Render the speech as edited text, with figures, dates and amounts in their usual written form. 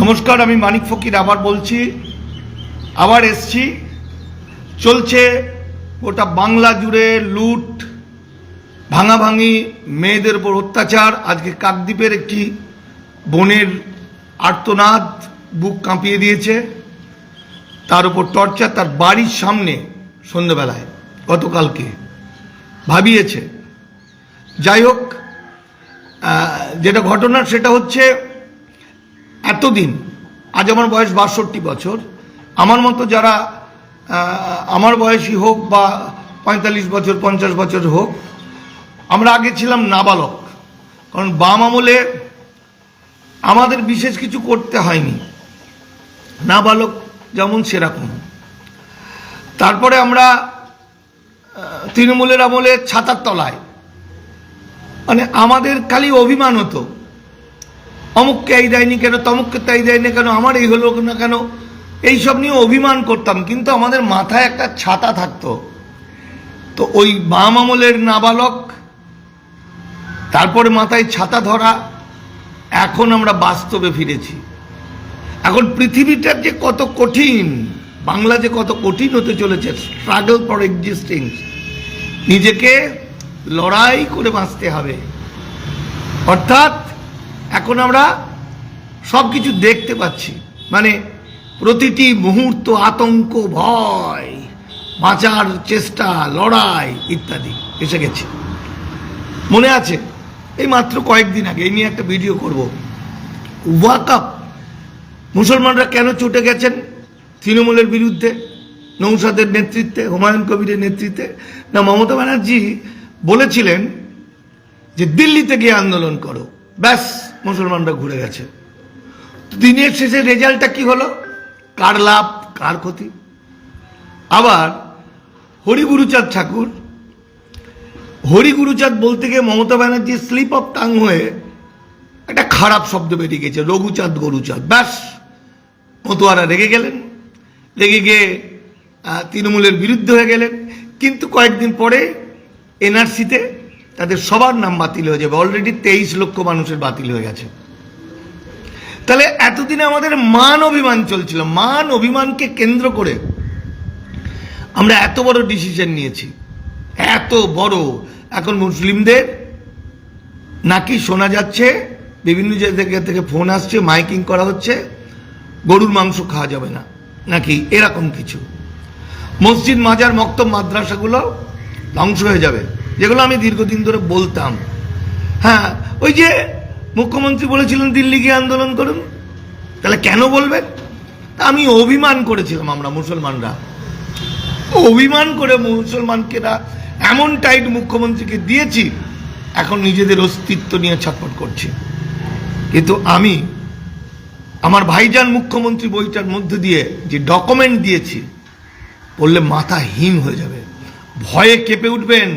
নমস্কার, আমি মানিক ফকির আবার বলছি, আবার এসছি। চলছে গোটা বাংলা জুড়ে লুট, ভাঙাভাঙি, মেয়েদের উপর অত্যাচার। আজকে কাকদ্বীপের একটি বোনের আর্তনাদ বুক কাঁপিয়ে দিয়েছে। তার উপর টর্চার, তার বাড়ির সামনে সন্ধ্যেবেলায় গতকালকে ভাবিয়েছে। যাই হোক, যেটা ঘটনা সেটা হচ্ছে, এতদিন, আজ আমার বয়স 62 বছর, আমার মতো যারা আমার বয়সী হোক বা 45 বছর 50 বছর হোক, আমরা আগে ছিলাম নাবালক। কারণ বাম আমলে আমাদের বিশেষ কিছু করতে হয়নি, নাবালক যেমন সেরকম। তারপরে আমরা তৃণমূলের আমলে ছাতার তলায়, মানে আমাদের খালি অভিমান হতো, অমুককে এই দেয়নি কেন, তমুককে তাই দেয়নি কেন, আমার এই হলো না কেন, এইসব নিয়ে অভিমান করতাম। কিন্তু আমাদের মাথায় একটা ছাতা থাকতো। তো ওই বাম আমলের নাবালক, তারপরে মাথায় ছাতা ধরা, এখন আমরা বাস্তবে ফিরেছি। এখন পৃথিবীটার যে কত কঠিন, বাংলা যে কত কঠিন হতে চলেছে, স্ট্রাগল ফর এক্সিস্টিং, নিজেকে লড়াই করে বাঁচতে হবে। অর্থাৎ এখন আমরা সব কিছু দেখতে পাচ্ছি, মানে প্রতিটি মুহূর্ত আতঙ্ক, ভয়, বাঁচার চেষ্টা, লড়াই ইত্যাদি এসে গেছে। মনে আছে এই মাত্র কয়েকদিন আগে এই নিয়ে একটা ভিডিও করব, ওয়াকআপ মুসলমানরা কেন ছুটে গেছেন তৃণমূলের বিরুদ্ধে, নৌসাদের নেতৃত্বে, হুমায়ুন কবিরের নেতৃত্বে। না, মমতা ব্যানার্জি বলেছিলেন যে দিল্লিতে গিয়ে আন্দোলন করো, ব্যাস মুসলমানরা ঘুরে গেছে। দিনের শেষে রেজাল্টটা কি হলো? কার লাভ কার ক্ষতি? আবার হরিগুরুচাঁদ ঠাকুর, হরিগুরুচাঁদ বলতে গিয়ে Mamata Banerjee slip of tongue হয়ে একটা খারাপ শব্দ বেরিয়ে গেছে, রঘুচাঁদ গরুচাঁদ। ব্যাস মতুয়ারা রেগে গেলেন, রেগে গিয়ে তৃণমূলের বিরুদ্ধে হয়ে গেলেন। কিন্তু কয়েকদিন পরে এনআরসিতে তাদের সবার নাম বাতিল হয়ে যাবে। অলরেডি 23 লক্ষ মানুষের বাতিল হয়ে গেছে। তাহলে এতদিনে আমাদের মান অভিমান চলছিল, মান অভিমানকে কেন্দ্র করে আমরা এত বড় ডিসিশন নিয়েছি, এত বড়। এখন মুসলিমদের নাকি শোনা যাচ্ছে, বিভিন্ন জায়গা থেকে ফোন আসছে, মাইকিং করা হচ্ছে, গরুর মাংস খাওয়া যাবে না নাকি, এরকম কিছু। মসজিদ, মাজার, মক্তব, মাদ্রাসাগুলো ধ্বংস হয়ে যাবে, যেগুলো আমি দীর্ঘদিন ধরে বলতাম। হ্যাঁ, ওই যে মুখ্যমন্ত্রী বলেছিলেন দিল্লি গিয়ে আন্দোলন করুন, তাহলে কেন বলবেন? আমি অভিমান করেছিলাম, আমরা মুসলমানরা অভিমান করে মুসলমানকে এমন টাইট মুখ্যমন্ত্রীকে দিয়েছি, এখন নিজেদের অস্তিত্ব নিয়ে ছটফট করছি। কিন্তু আমি আমার ভাইজান মুখ্যমন্ত্রী বইটার মধ্যে দিয়ে যে ডকুমেন্ট দিয়েছি, পড়লে মাথা হিম হয়ে যাবে, ভয়ে কেঁপে উঠবেন।